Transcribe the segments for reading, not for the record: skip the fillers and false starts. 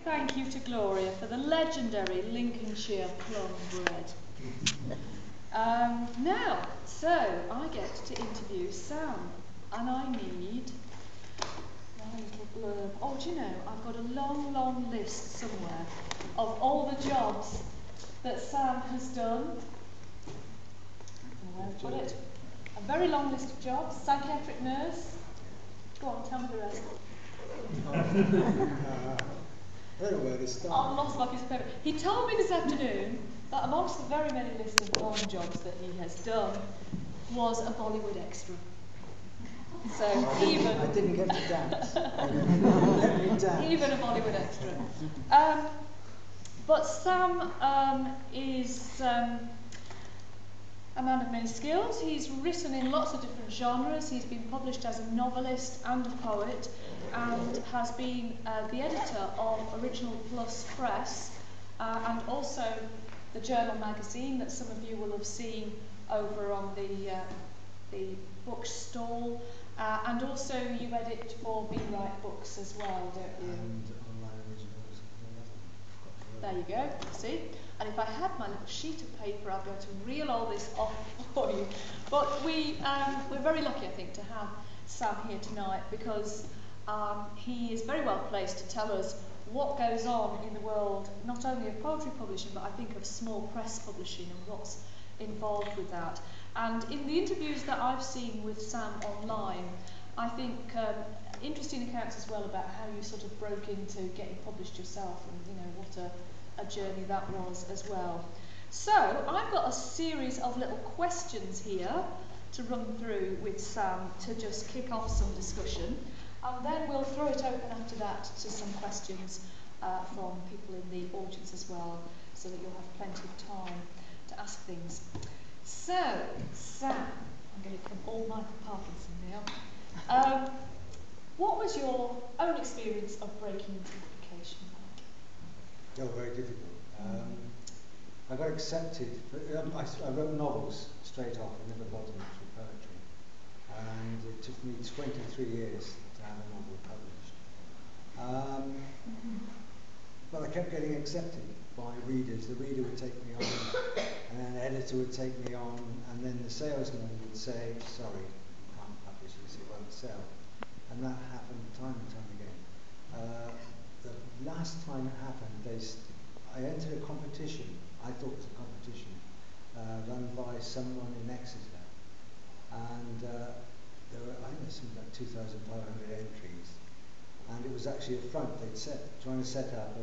thank you to Gloria for the legendary Lincolnshire plum bread. Now, so I get to interview Sam, and I need my little blurb. Oh, do you know, I've got a long, long list somewhere of all the jobs that Sam has done. I don't know where to put it. A very long list of jobs. Psychiatric nurse. Go on, tell me the rest. I don't know where to start. I've lost my piece of paper. He told me this afternoon that amongst the very many list of long jobs that he has done was a Bollywood extra. So I didn't get to dance. Let me dance. Even a Bollywood extra. But Sam is a man of many skills. He's written in lots of different genres. He's been published as a novelist and a poet, and has been the editor of Original Plus Press, and also the Journal magazine that some of you will have seen over on the bookstall, and also you edit for Be Right Books as well, don't you? And online originals. There you go, see? And if I had my little sheet of paper, I'd be able to reel all this off for you. But we're very lucky, I think, to have Sam here tonight, because he is very well placed to tell us what goes on in the world, not only of poetry publishing, but I think of small press publishing and what's involved with that. And in the interviews that I've seen with Sam online, I think interesting accounts as well about how you sort of broke into getting published yourself, and you know what a journey that was as well. So I've got a series of little questions here to run through with Sam to just kick off some discussion, and then we'll throw it open after that to some questions from people in the audience as well, so that you'll have plenty of time to ask things. So, Sam, I'm going to become all Michael Parkinson now. What was your own experience of breaking into publication like? Oh, very difficult. I got accepted. I wrote novels straight off. I never bothered much with poetry. And it took me 23 years to have a novel published. But I kept getting accepted by readers. The reader would take me on, and then the editor would take me on, and then the salesman would say, sorry, you can't publish this, it won't sell. And that happened time and time again. The last time it happened, I entered a competition. I thought it was a competition run by someone in Exeter, and there were, I think there's something like 2,500 entries, and it was actually a front. Trying to set up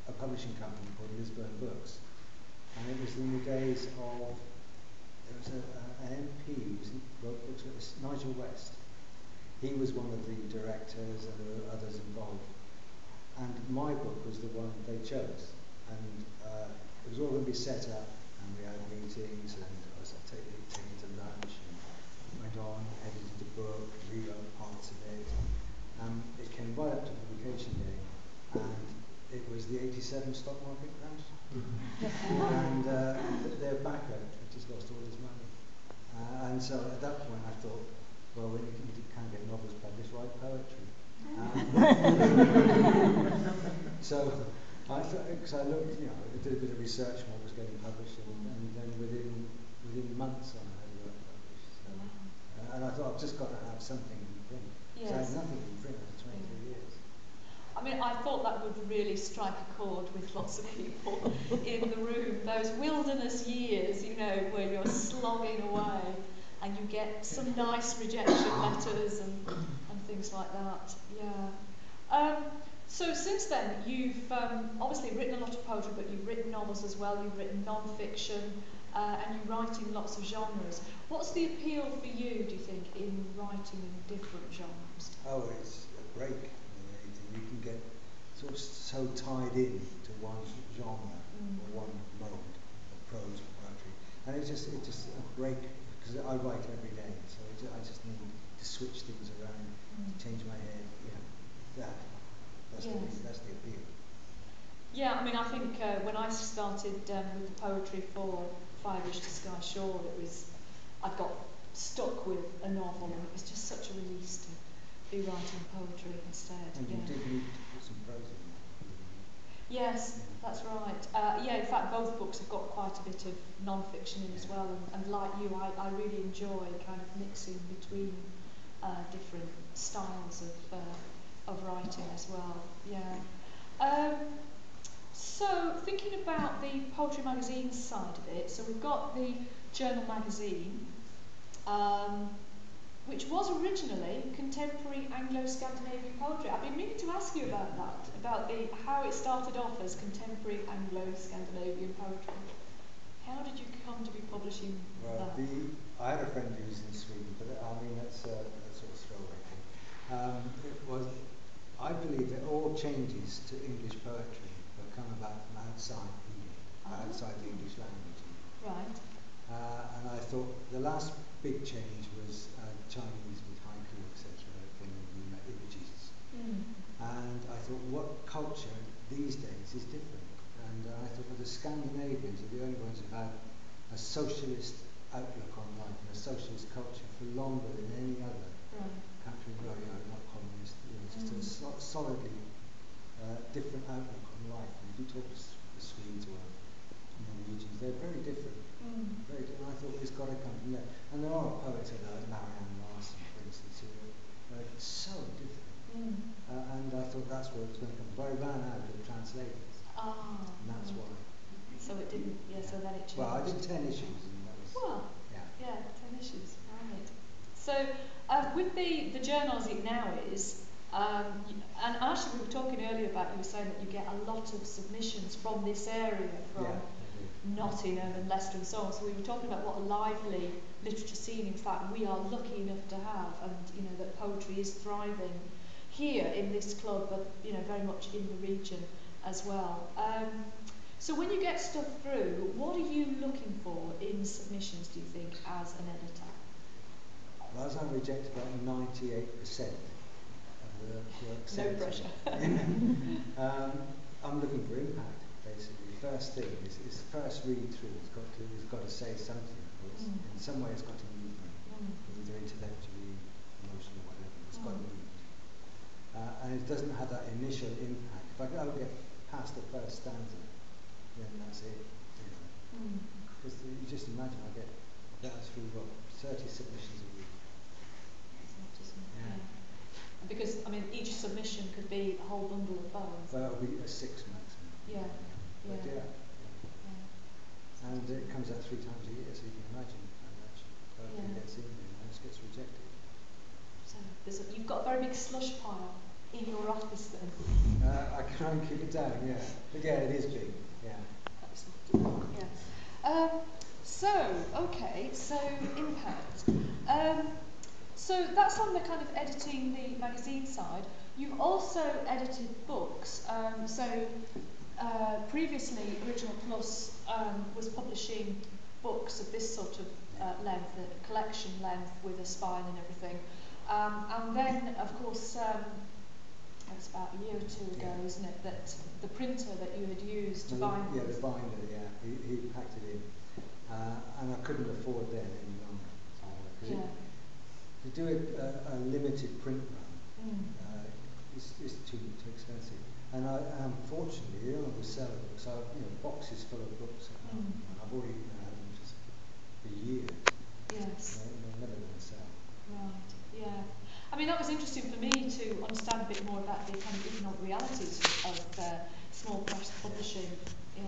a publishing company called Lisbon Books, and it was in the days of, there was an MP who wrote books with Nigel West. He was one of the directors, and there were others involved. And my book was the one they chose, and it was all going to be set up, and we had meetings, and I was taking to lunch, and went on, edited the book, rewrote parts of it. It came right up to publication day, and it was the '87 stock market crash, and their backer had just lost all his money. And so at that point I thought, well, when you can't get novels published, write poetry. So I thought, because I looked, I did a bit of research on what was getting published, and then within months I had work published. So, and I thought, I've just got to have something in print. Yes. So I had nothing in print for 23 years. I mean, I thought that would really strike a chord with lots of people in the room. Those wilderness years, where you're slogging away and you get some nice rejection letters and things like that. Yeah. So since then, you've obviously written a lot of poetry, but you've written novels as well. You've written non-fiction, and you write in lots of genres. What's the appeal for you, do you think, in writing in different genres? Oh, it's a break. You can get sort of so tied in to one genre or one mode of prose or poetry, and it's just a break, because I write every day, so I just need to switch things around, change my head. That's the appeal. Yeah, I mean, I think when I started with the poetry for Five-ish to Sky Shore, I got stuck with a novel, and it was just such a release to be writing poetry instead. And you did need to put some prose in there. Yes, that's right. Yeah, in fact, both books have got quite a bit of non-fiction in as well, and like you, I really enjoy kind of mixing between different styles of writing as well. Yeah. So, thinking about the poetry magazine side of it, so we've got the journal magazine, which was originally Contemporary Anglo-Scandinavian Poetry. I've been meaning to ask you about that, about how it started off as Contemporary Anglo-Scandinavian Poetry. How did you come to be publishing that? I had a friend who was in Sweden, but I mean that's a sort of throwaway thing. I believe that all changes to English poetry have come about from outside outside the English language. Right. And I thought the last big change was Chinese with haiku, etc., from the images. And I thought, what culture these days is different? And I thought, well, the Scandinavians are the only ones who had a socialist outlook on life and a socialist culture for longer than any other country, well, not communist, just a solidly different outlook on life. And if you talk to the Swedes or Norwegians, they're very different. Very different. I thought it's got to come from there. And there are poets like Marianne Larson, for instance, who are so different. And I thought that's where it was going to come from. But I ran out of translators. And that's why. So it didn't, so then it changed. Well, I did 10 issues. And that was, yeah, 10 issues. Right. So with the journal as it now is, and actually we were talking earlier about, you were saying that you get a lot of submissions from this area, from Nottingham and Leicester and so on. So we were talking about what a lively literature scene, in fact, we are lucky enough to have, and that poetry is thriving here in this club, but very much in the region as well. So when you get stuff through, what are you looking for in submissions, do you think, as an editor? Well, as I reject about 98% of the work. No pressure. I'm looking for impact, basically. The first thing is the first read through. It's got to say something. In some way, it's got to move me, either intellectually, emotionally, whatever. It's got to move me. And it doesn't have that initial impact. If I don't get past the first stanza, then that's it. Because you just imagine I get through 30 submissions a week. Because each submission could be a whole bundle of poems. Well, it'll be a 6 maximum. But and it comes out 3 times a year, so you can imagine how much poetry gets in there and gets rejected. So you've got a very big slush pile in your office then. I try and keep it down, but it is big, So impact. So that's on the kind of editing the magazine side. You've also edited books. Previously, Original Plus was publishing books of this sort of length, a collection length with a spine and everything. And then, of course, it was about a year or 2 ago, isn't it, that the printer that you had used to bind the binder, he packed it in. And I couldn't afford that any longer. To do a limited print run is too expensive. And unfortunately, they don't always sell books. Boxes full of books. I've already had them just for years. Yes. They're never going to sell. Right, that was interesting for me to understand a bit more about the kind of economic realities of small press publishing.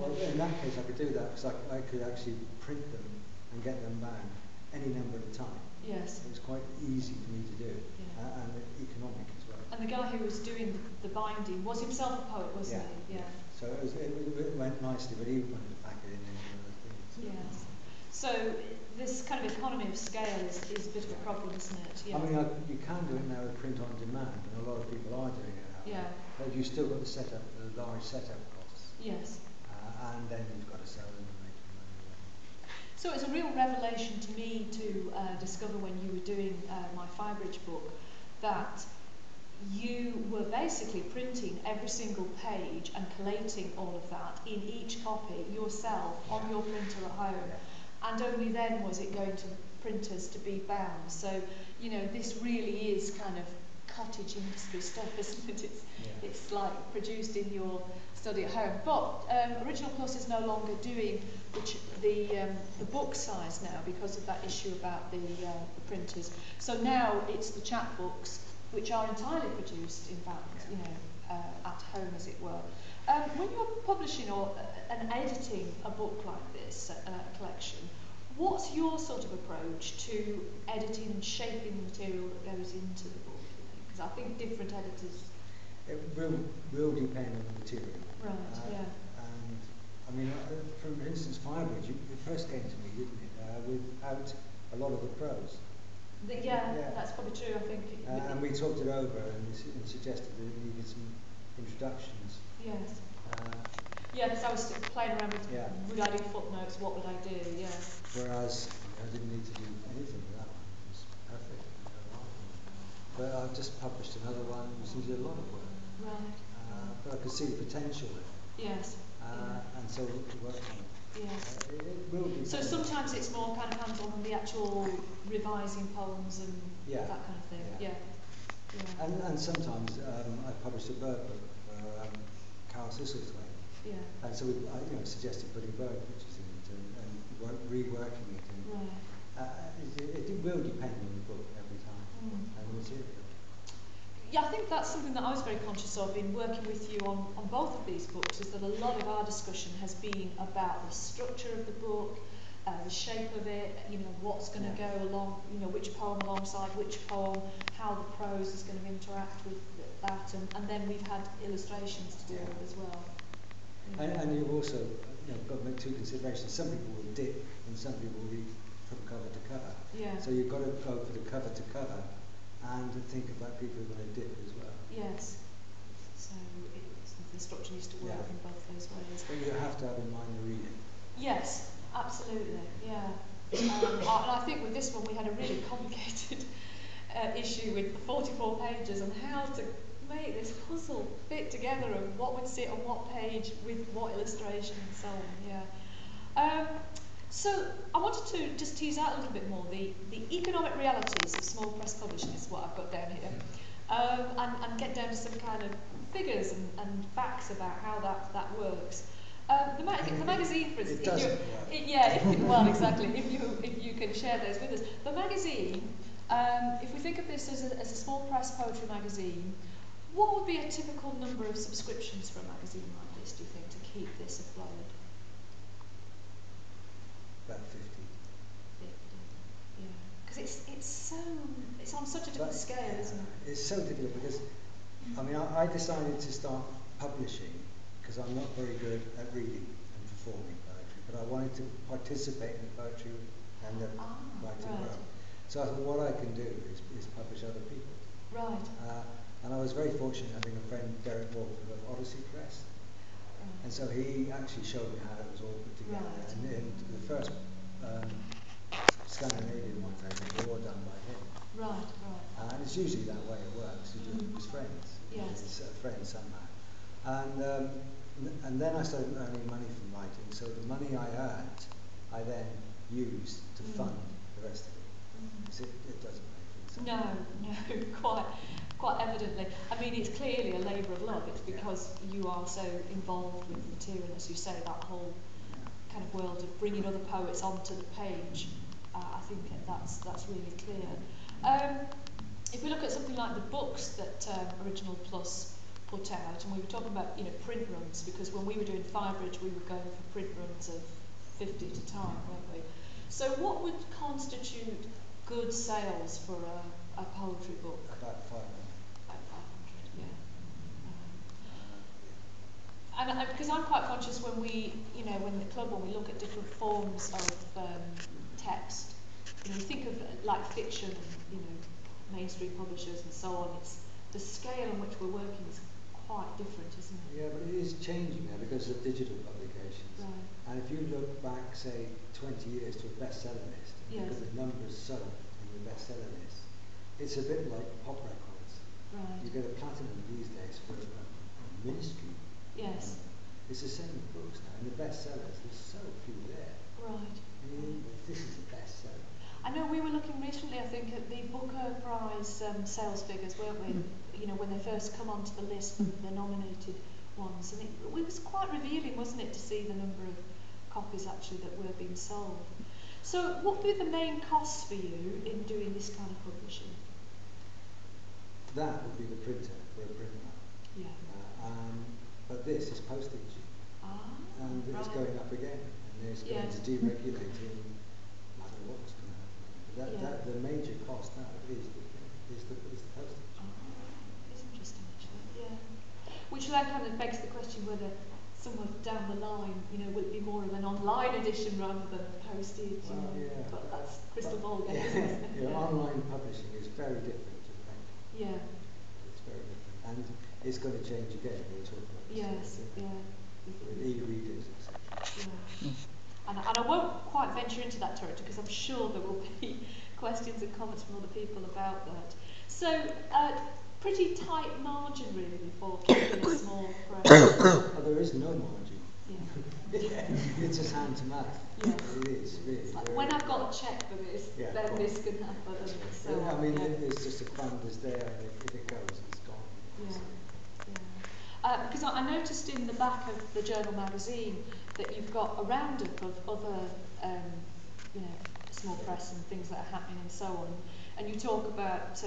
Well, in that case, I could do that because I could actually print them and get them bound any number at a time. Yes. It was quite easy for me to do, and economic as well. And the guy who was doing the binding was himself a poet, wasn't he? Yeah. So it went nicely, but he wanted to pack it in and other things. Yes. So this kind of economy of scale is a bit of a problem, isn't it? Yeah. You can do it now with print on demand, and a lot of people are doing it now. Yeah. But you've still got the large setup costs. Yes. And then you've got to sell them and make money. So it's a real revelation to me to discover when you were doing my Firebridge book that you were basically printing every single page and collating all of that in each copy yourself on your printer at home. And only then was it going to the printers to be bound. So, this really is kind of cottage industry stuff, isn't it? It's like produced in your study at home. But Original Plus is no longer doing the book size now because of that issue about the printers. So now it's the chapbooks, which are entirely produced, in fact, at home, as it were. When you're publishing and editing a book like this, a collection, what's your sort of approach to editing and shaping the material that goes into the book? Because I think different editors... It will depend on the material. Right, And, I mean, for instance, Firebridge, it first came to me, didn't it, without a lot of the prose. That's probably true, I think. And we talked it over and suggested that it needed some introductions. Yes. Because I was playing around with, would I do footnotes, what would I do, Whereas I didn't need to do anything with that one, it was perfect. But I've just published another one, which needed a lot of work. Right. But I could see the potential in it. Yes. And so we worked on it. Yes. It will be. So sometimes it's more kind of hands-on than the actual revising poems and that kind of thing. And sometimes I published a bird book for Carol Thistlethwaite. And so we suggested putting bird pictures in it and reworking it. And it will depend on the book every time and the material. Yeah, I think that's something that I was very conscious of in working with you on both of these books, is that a lot of our discussion has been about the structure of the book, the shape of it, what's going to go along, which poem alongside which poem, how the prose is going to interact with that, and then we've had illustrations to deal with as well. And you've also got to make two considerations. Some people will dip and some people will read from cover to cover. So you've got to go for the cover to cover and think about people who are going to dip as well. Yes. So the structure needs to work in both those ways. But you have to have in mind the reading. Yes, absolutely, and I think with this one we had a really complicated issue with 44 pages and how to make this puzzle fit together and what would sit on what page with what illustration and so on, So I wanted to just tease out a little bit more the economic realities of small press publishing is what I've got down here, and get down to some kind of figures and facts about how that works. The magazine, for instance, well, exactly. If you can share those with us, the magazine. If we think of this as a small press poetry magazine, what would be a typical number of subscriptions for a magazine like this, do you think, to keep this afloat? About 50. 50, because it's on such a different scale, isn't it? It's so difficult because, I decided to start publishing because I'm not very good at reading and performing poetry, but I wanted to participate in poetry and the writing world. So I thought what I can do is publish other people. Right. And I was very fortunate having a friend, Derek Walford of Odyssey Press. And so he actually showed me how it was all put together. And the first Scandinavian ones, I think, were all done by him. Right. And it's usually that way it works. You do it with friends. Yes. It's a friend somehow. And then I started earning money from writing. So the money I earned, I then used to fund the rest of it. It doesn't make sense. No, quite evidently. It's clearly a labour of love. It's because you are so involved with the material, as you say, that whole kind of world of bringing other poets onto the page. I think that's really clear. If we look at something like the books that Original Plus put out, and we were talking about print runs, because when we were doing Firebridge, we were going for print runs of 50 at a time, weren't we? So what would constitute good sales for a poetry book? About 500. About 500, And because I'm quite conscious when we look at different forms of text, we think of like fiction, mainstream publishers and so on. It's the scale on which we're working is quite different, isn't it? Yeah, but it is changing now because of digital publications. Right. And if you look back, say, 20 years to a bestseller list, look at the numbers sold in the bestseller list, it's a bit like pop records. Right. You get a platinum these days for a ministry. Yes. It's the same with books now. In the bestsellers, there's so few there. Right. This is a bestseller. I know we were looking recently, I think, at the Booker Prize sales figures, weren't we? You know, when they first come onto the list, the nominated ones, and it was quite revealing, wasn't it, to see the number of copies actually that were being sold. So, what were the main costs for you in doing this kind of publishing? That would be the printer for a print run. Yeah. But this is postage. And it's going up again, and it's going to deregulate in, I don't know what's going to happen. The major cost now is the postage. It's interesting actually, Which then kind of begs the question whether somewhere down the line, you know, will it be more of an online edition rather than postage? Well, but that's crystal ball game, isn't it? Online publishing is very different to print. Yeah. It's very different, and it's going to change again. We'll talk about this. With e-readers, etc. Yeah. And I won't quite venture into that territory because I'm sure there will be questions and comments from other people about that. So, pretty tight margin really for keeping a small press. There is no margin. It's just hand to mouth. It is really. It's like when I've got a cheque for this, then this can happen. So I mean, it's just a fund is there, and if it goes, it's gone. Because I noticed in the back of the Journal magazine that you've got a roundup of other, you know, small press and things that are happening and so on. And you talk about,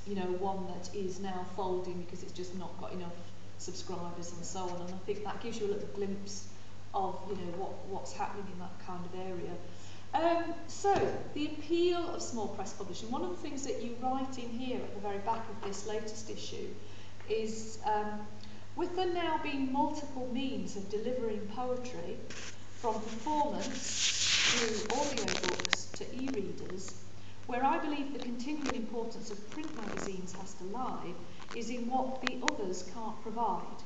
you know, one that is now folding because it's just not got enough subscribers and so on. And I think that gives you a little glimpse of, you know, what's happening in that kind of area. So, the appeal of small press publishing. One of the things that you write in here at the very back of this latest issue is, with there now being multiple means of delivering poetry, from performance through audiobooks to e-readers, where I believe the continuing importance of print magazines has to lie is in what the others can't provide,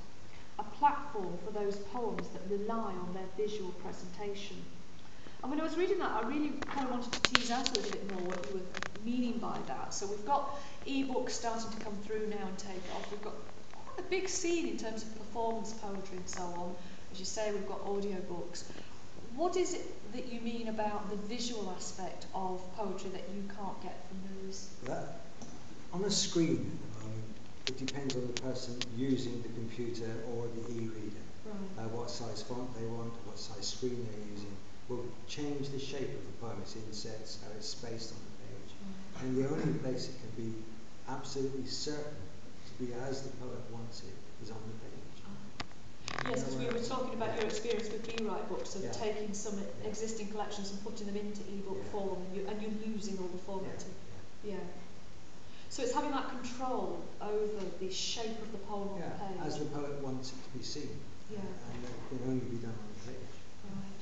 a platform for those poems that rely on their visual presentation. And when I was reading that, I really kind of wanted to tease out a little bit more what you were meaning by that. So we've got e-books starting to come through now and take off. We've got quite a big scene in terms of performance poetry and so on. As you say, we've got audiobooks. What is it that you mean about the visual aspect of poetry that you can't get from those? On a screen at the moment, it depends on the person using the computer or the e-reader. Right. What size font they want, what size screen they're using, will change the shape of the poem, its insets, how it's spaced on the page. Mm. And the only place it can be absolutely certain to be as the poet wants it is on the page. Yes, because we were talking about your experience with B-Write books of taking some existing collections and putting them into e-book form, and you're losing all the formatting. So it's having that control over the shape of the poem on the page. As the poet wants it to be seen. And it can only be done on the page. Right.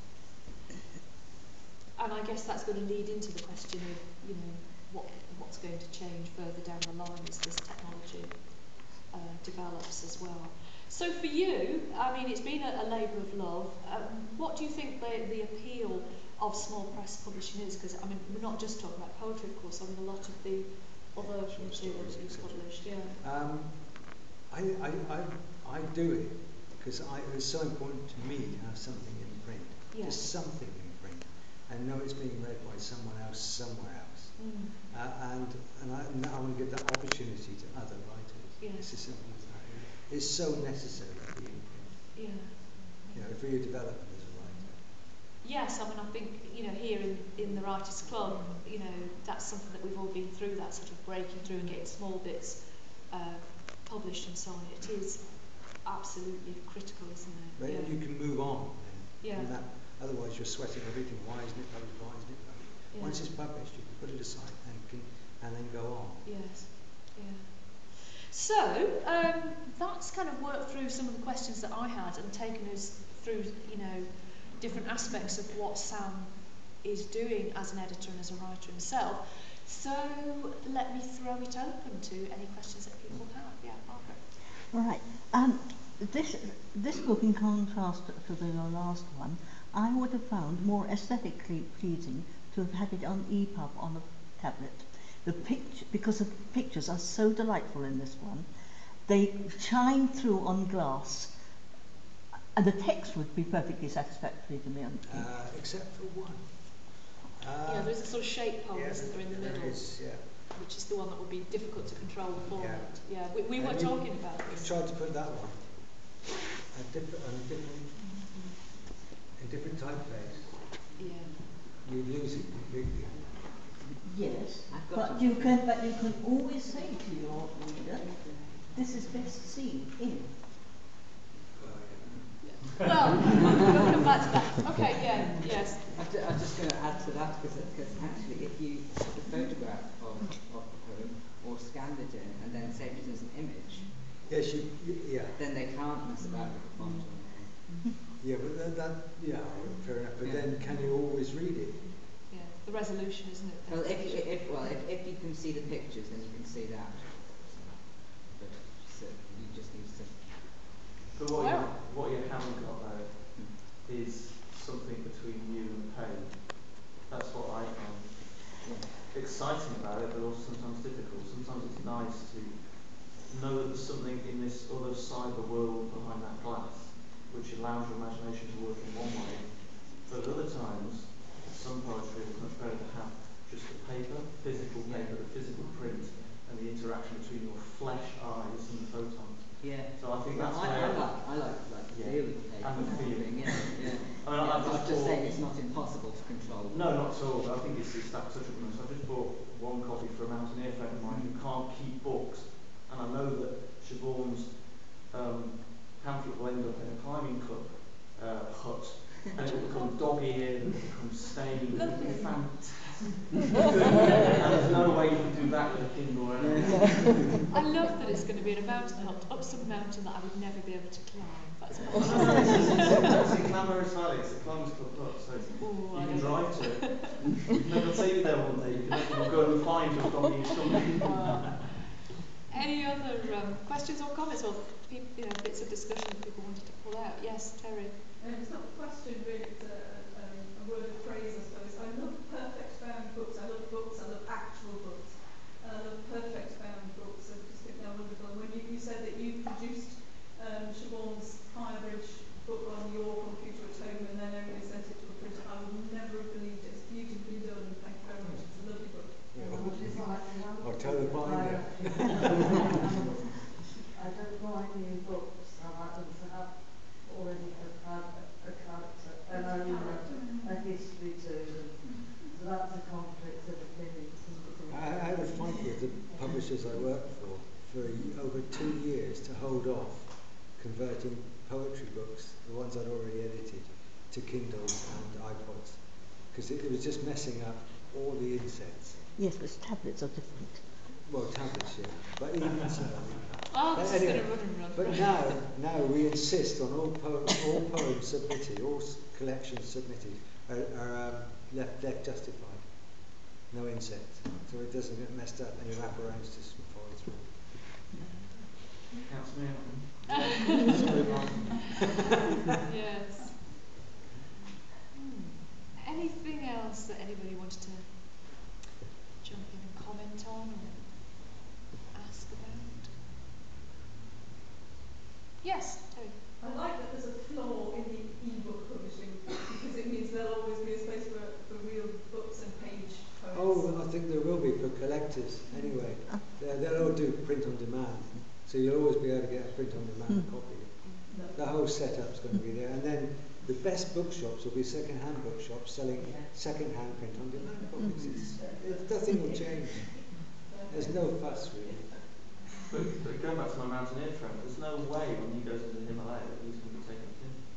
And I guess that's going to lead into the question of, you know, what's going to change further down the line as this technology develops as well. So for you, I mean, it's been a labour of love. What do you think the appeal of small press publishing is? Because, I mean, we're not just talking about poetry, of course. I mean, a lot of the other materials that you've published, I do it because it was so important to me to have something in print. Just something in print. And know it's being read by someone else somewhere else. And I want to give that opportunity to other writers. It's as simple as that. It's so necessary to be in print. You know, for your development as a writer. Yes, I mean, I think, you know, here in the Writers' Club, you know, that's something that we've all been through, that sort of breaking through and getting small bits published and so on. It is absolutely critical, isn't it? Then you can move on. From that. Otherwise, you're sweating everything. Why isn't it published? Why isn't it published? Once it's published, you can put it aside and then go on. Yes. So, that's kind of worked through some of the questions that I had and taken us through, you know, different aspects of what Sam is doing as an editor and as a writer himself. So, let me throw it open to any questions that people have. Yeah, Margaret. Right. This book, in contrast to the last one, I would have found more aesthetically pleasing to have had it on EPUB on a tablet. Because the pictures are so delightful in this one, they shine through on glass, and the text would be perfectly satisfactory to me on except for one. there's a sort of shape pole, isn't there, in the middle? There is, yeah. Which is the one that would be difficult to control the format. Yeah, we were And talking about we this. tried to put that one in different typeface. Yeah. You lose it completely. Yes, but you can always say to your reader, this is best seen in. Well, we'll come back to that. Okay, yes. I'm just going to add to that because actually, if you took a photograph of the poem or scanned it in and then saved it as an image, Yes, then they can't mess about with the font. Yeah, but fair enough. But then, can you always read it? Yeah, the resolution, isn't it? Well, if you can see the pictures, then you can see that. But so you just need to. But what you haven't got though is something between you and the page. That's what I find exciting about it, but also sometimes difficult. Sometimes it's nice to know that there's something in this other cyber world behind that glass, which allows your imagination to work in one way. But at other times, some poetry is much better to have just the paper, physical paper, the physical print, and the interaction between your flesh eyes and the photons. Yeah. So I think that's I like the feel of the paper. And the feeling. Yeah. I mean, I'm just saying it's not impossible to control. No, not at all. But I think it's that touch of it. So I just bought one copy for a mountaineer friend of mine who can't keep books, and I know that Siobhan's pamphlet will end up in a climbing club hut, and it will become dog-eared and it will become stained. It will be fantastic. And there's no way you can do that with a Kindle or anything. I love that it's going to be in a mountain hut, up some mountain that I would never be able to climb. That's It's in Glamorous Valley, it's the Climbers Club hut, so you can drive to it. Maybe I'll take you there one day, you can go and find your dog-eared something. Any other questions or comments or bits of discussion that people wanted to pull out? Yes, Terry. It's not a question really, it's a word of praise I suppose. I love perfect bound books, I love actual books. I love perfect bound books, I just think they're wonderful. And when you said that you produced Siobhan's Highbridge book on your computer at home and then only sent it to a printer, I would never have believed it. It's beautifully done, thank you very much, it's a lovely book. I'll tell the binder. I don't buy new books. I like them to have already a character and a history to them. So that's a conflict of opinions. I had a fight with the publishers I worked for over 2 years to hold off converting poetry books, the ones I'd already edited, to Kindles and iPods, because it was just messing up all the insets. Yes, but tablets are different. Well, tablets, yeah. But even so. This is going to run and run. But now we insist on all poems submitted, all collections submitted are left justified. No inset. So it doesn't get messed up and your wraparounds just follow through. Counts me out. Yes. Anything else that anybody wanted to jump in and comment on or ask about? Yes, Terry. I like that there's a flaw in the e-book publishing because it means there'll always be a space for real books and page poems. Oh, I think there will be for collectors anyway. They'll all do print on demand, so you'll always be able to get a print on demand copy. The whole setup's going to be there, and then the best bookshops will be second-hand bookshops selling second-hand print on demand copies. Nothing will change. There's no fuss really. But going back to my mountaineer friend, there's no way when he goes into the Himalaya that he's going to be taking a Kindle.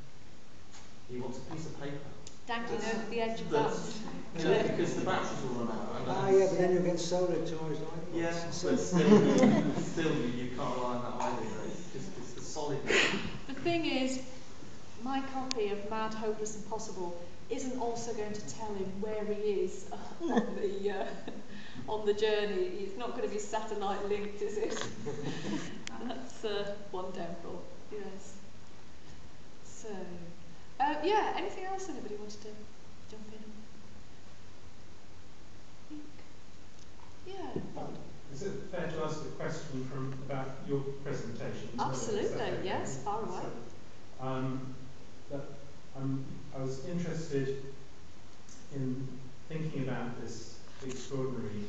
He wants a piece of paper. Dangling over the edge of that. Because the batteries will run out. Yeah, but then you'll get solar charged iPods. Yeah, but still you can't rely on that either. It's the solid. The thing is, my copy of Mad, Hopeless, Impossible isn't also going to tell him where he is on the journey. It's not going to be satellite linked, is it? That's one downfall. Yes. So, anything else anybody wanted to jump in? Yeah. Is it fair to ask a question about your presentation? Absolutely, yes, far away. I was interested in thinking about this extraordinary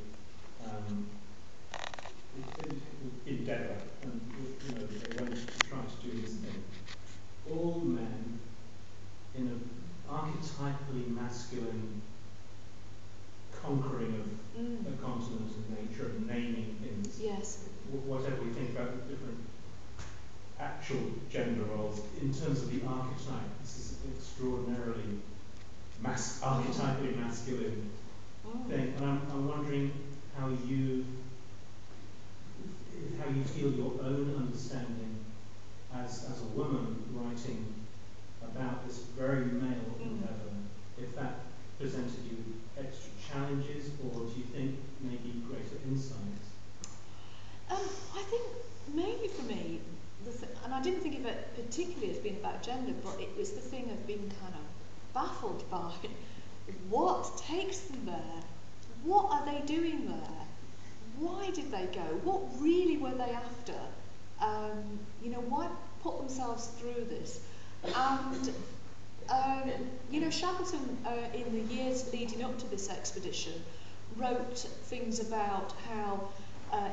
endeavour, and they went to try to do this thing. All men in an archetypally masculine conquering of a continent and nature and naming things. Yes. Whatever we think about the different actual gender roles, in terms of the archetype, this is an extraordinarily archetypally masculine thing. And I'm wondering how you feel your own understanding as a woman writing about this very male endeavour, if that presented you extra challenges, or do you think maybe greater insights? I think mainly for me, and I didn't think of it particularly as being about gender, but it was the thing of being kind of baffled by what takes them there, what are they doing there, why did they go, what really were they after, why put themselves through this. And Shackleton, in the years leading up to this expedition, wrote things about how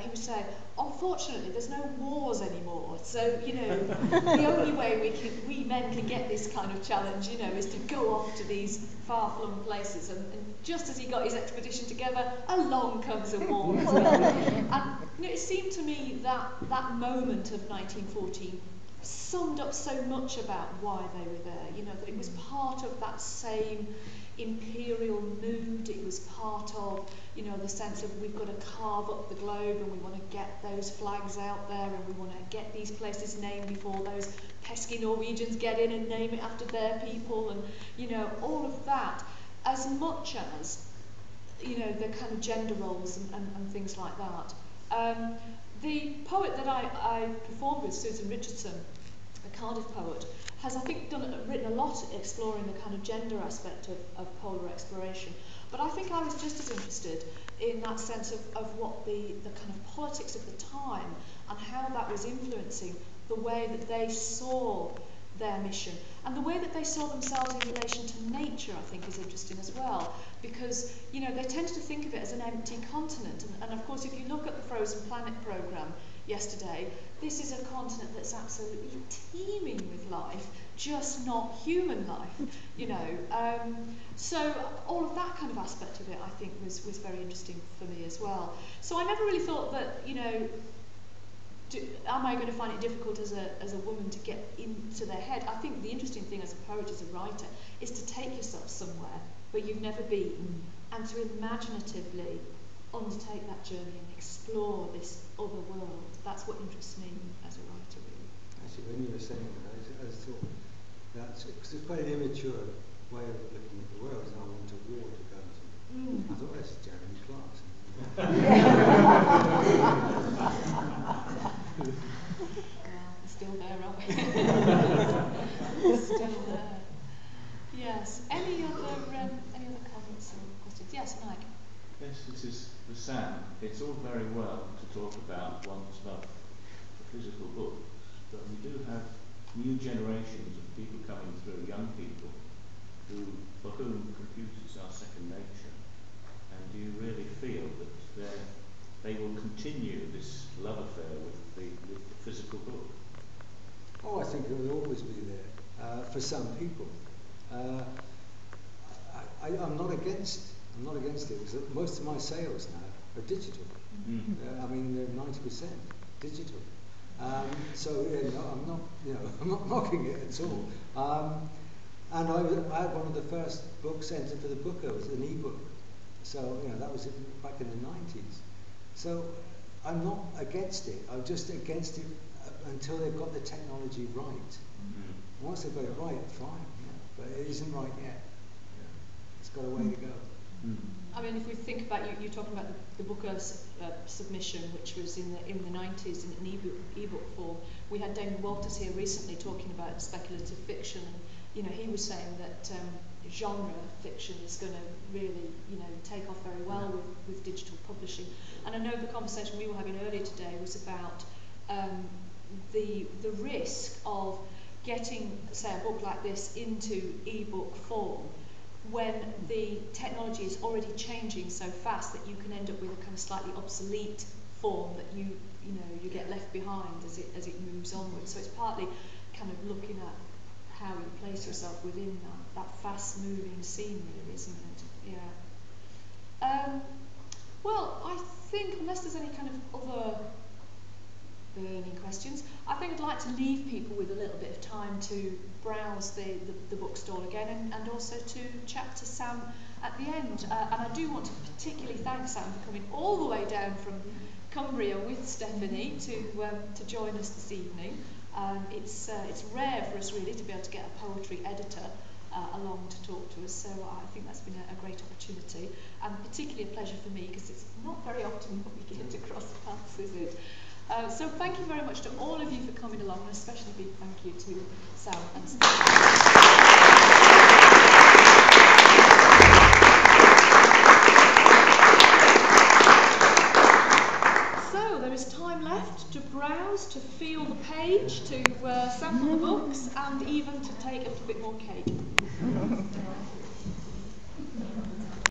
he would say, unfortunately, there's no wars anymore. So, the only way we men can get this kind of challenge, is to go off to these far-flung places. And just as he got his expedition together, along comes a war. And it seemed to me that moment of 1914 summed up so much about why they were there. That it was part of that same imperial mood. It was part of, the sense of we've got to carve up the globe and we want to get those flags out there and we want to get these places named before those pesky Norwegians get in and name it after their people, and all of that, as much as the kind of gender roles and things like that. The poet that I performed with, Susan Richardson, a Cardiff poet, has, I think, written a lot exploring the kind of gender aspect of polar exploration. But I think I was just as interested in that sense of what the kind of politics of the time and how that was influencing the way that they saw their mission. And the way that they saw themselves in relation to nature, I think, is interesting as well. Because, they tended to think of it as an empty continent. And of course, if you look at the Frozen Planet programme yesterday, this is a continent that's absolutely teeming with life, just not human life, So all of that kind of aspect of it, I think, was very interesting for me as well. So I never really thought that, am I going to find it difficult as a woman to get into their head? I think the interesting thing as a poet, as a writer, is to take yourself somewhere where you've never been and to imaginatively undertake that journey and explore this other world. That's what interests me as a writer, really. Actually, when you were saying that, I thought that's because it's quite an immature way of looking at the world. I want a war to go to. I thought that's Jeremy Clarkson. Still there, aren't we? Still there. Yes. Any other comments or questions? Yes, Mike. Yes, this is for Sam. It's all very well to talk about one's love for physical books, but we do have new generations of people coming through, young people, for whom computers are second nature. And do you really feel that they will continue this love affair with the physical book? Oh, I think it will always be there for some people. I'm not against it, because most of my sales now are digital. They're 90% digital. So I'm not knocking it at all. And I had one of the first books entered for the Booker, was an e-book. So that was back in the 90s. So I'm not against it. I'm just against it until they've got the technology right. Once they've got it right, fine. But it isn't right yet. It's got a way to go. I mean, if we think about you talking about the Booker submission, which was in the 90s in an e-book form. We had Damon Walters here recently talking about speculative fiction, and he was saying that genre fiction is going to really take off very well with digital publishing. And I know the conversation we were having earlier today was about the risk of getting, say, a book like this into e-book form, when the technology is already changing so fast that you can end up with a kind of slightly obsolete form that you get left behind as it moves onwards. So it's partly kind of looking at how you place yourself within that fast moving scene, really, isn't it? Yeah. Well, I think, unless there's any kind of other burning questions, I think I'd like to leave people with a little bit of time to browse the bookstall again, and also to chat to Sam at the end. And I do want to particularly thank Sam for coming all the way down from Cumbria with Stephanie to join us this evening. It's rare for us really to be able to get a poetry editor along to talk to us, so I think that's been a great opportunity, and particularly a pleasure for me because it's not very often that we get to cross paths, is it? So thank you very much to all of you for coming along, and especially a big thank you to Sam and Steve. There is time left to browse, to feel the page, to sample the books, and even to take a little bit more cake.